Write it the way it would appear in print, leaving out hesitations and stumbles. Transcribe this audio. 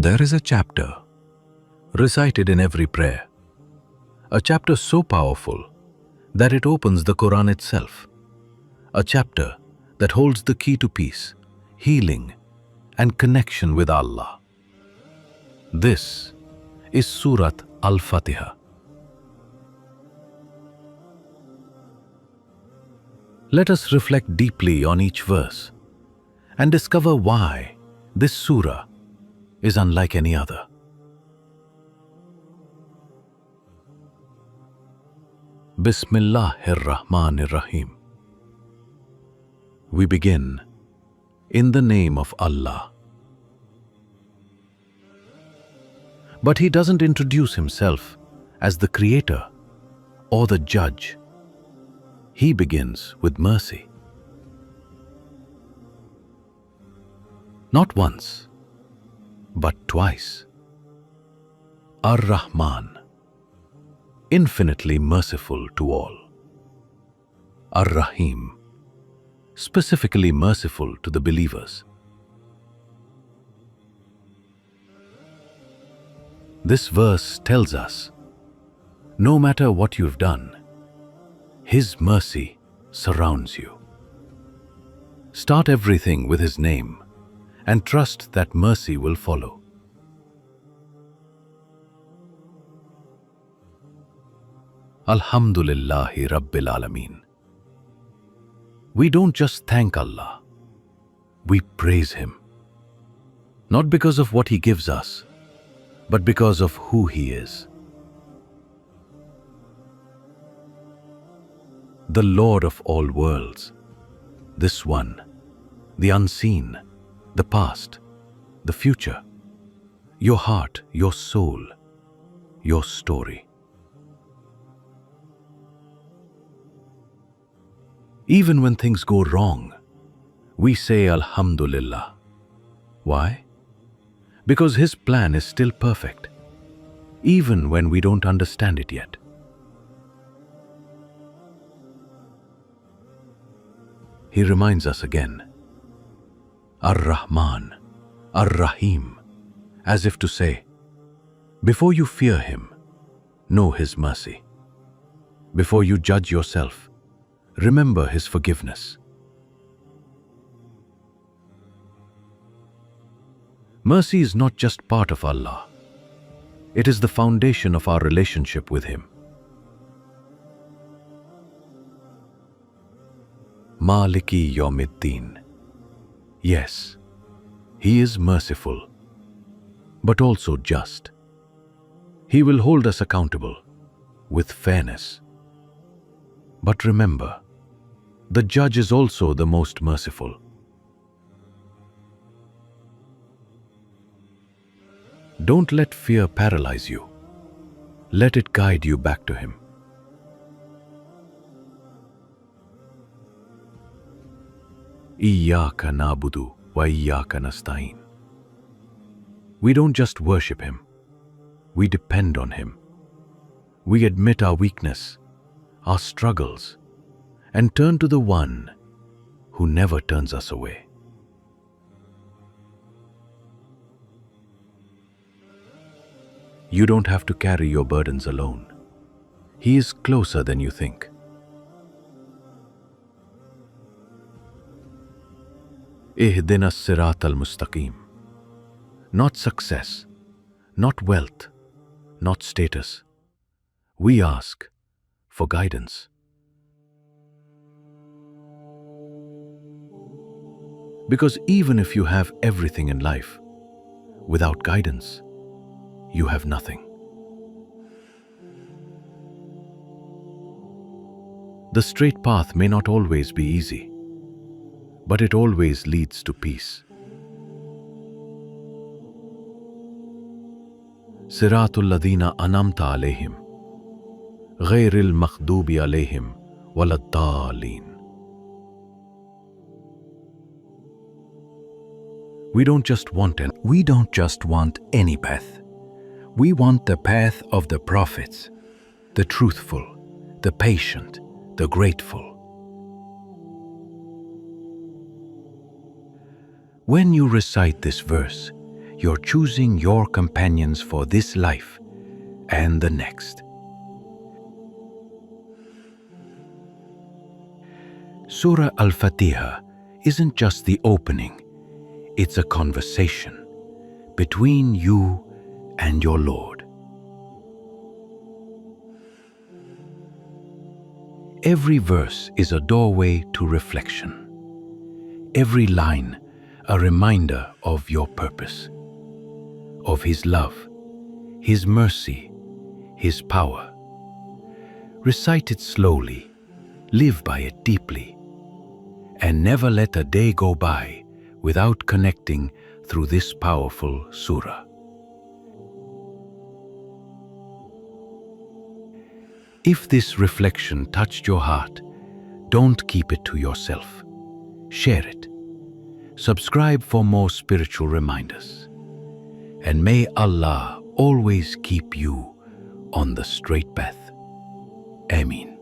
There is a chapter recited in every prayer, a chapter so powerful that it opens the Qur'an itself, a chapter that holds the key to peace, healing, and connection with Allah. This is Surah Al-Fatiha. Let us reflect deeply on each verse and discover why this surah is unlike any other. Bismillah-ir-Rahman-ir-Rahim. We begin in the name of Allah. But He doesn't introduce Himself as the creator or the judge. He begins with mercy. Not once, but twice. Ar-Rahman, infinitely merciful to all. Ar-Rahim, specifically merciful to the believers. This verse tells us, no matter what you've done, His mercy surrounds you. Start everything with His name and trust that mercy will follow. Alhamdulillahi Rabbil Alameen. We don't just thank Allah, we praise Him. Not because of what He gives us, but because of who He is. The Lord of all worlds, this one, the unseen, the past, the future, your heart, your soul, your story. Even when things go wrong, we say Alhamdulillah. Why? Because His plan is still perfect, even when we don't understand it yet. He reminds us again, Ar-Rahman, Ar-Rahim, as if to say, before you fear Him, know His mercy. Before you judge yourself, remember His forgiveness. Mercy is not just part of Allah, it is the foundation of our relationship with Him. Maliki Yawmiddin. Yes, He is merciful, but also just. He will hold us accountable with fairness. But remember, the Judge is also the most merciful. Don't let fear paralyze you. Let it guide you back to Him. Iyyaka na'budu wa iyyaka nasta'in. We don't just worship Him, we depend on Him. We admit our weakness, our struggles, and turn to the One who never turns us away. You don't have to carry your burdens alone. He is closer than you think. Ihdina as-sirat al-mustaqim. Not success, not wealth, not status. We ask for guidance. Because even if you have everything in life, without guidance, you have nothing. The straight path may not always be easy, but it always leads to peace. Siratul ladina anamta alayhim, ghayril maghdubi alayhim waladdallin. We don't just want any path. We want the path of the prophets, the truthful, the patient, the grateful. When you recite this verse, you're choosing your companions for this life and the next. Surah Al-Fatiha isn't just the opening, it's a conversation between you and your Lord. Every verse is a doorway to reflection. Every line a reminder of your purpose, of His love, His mercy, His power. Recite it slowly, live by it deeply, and never let a day go by without connecting through this powerful surah. If this reflection touched your heart, don't keep it to yourself. Share it. Subscribe for more spiritual reminders. And may Allah always keep you on the straight path. Ameen.